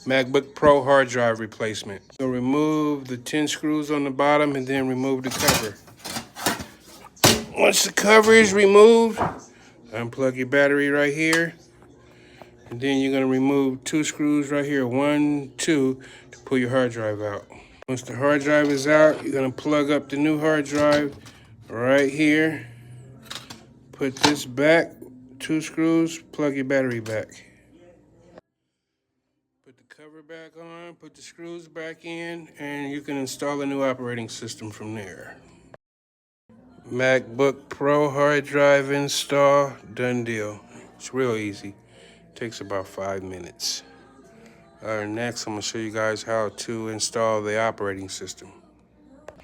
MacBook Pro hard drive replacement. So remove the 10 screws on the bottom and then remove the cover. Once the cover is removed, unplug your battery right here. And then you're gonna remove 2 screws right here, 1, 2, to pull your hard drive out. Once the hard drive is out, you're gonna plug up the new hard drive right here. Put this back, 2 screws, plug your battery back. Put the cover back on, put the screws back in, and you can install a new operating system from there. MacBook Pro hard drive install, done deal. It's real easy. Takes about 5 minutes. Next, I'm gonna show you guys how to install the operating system.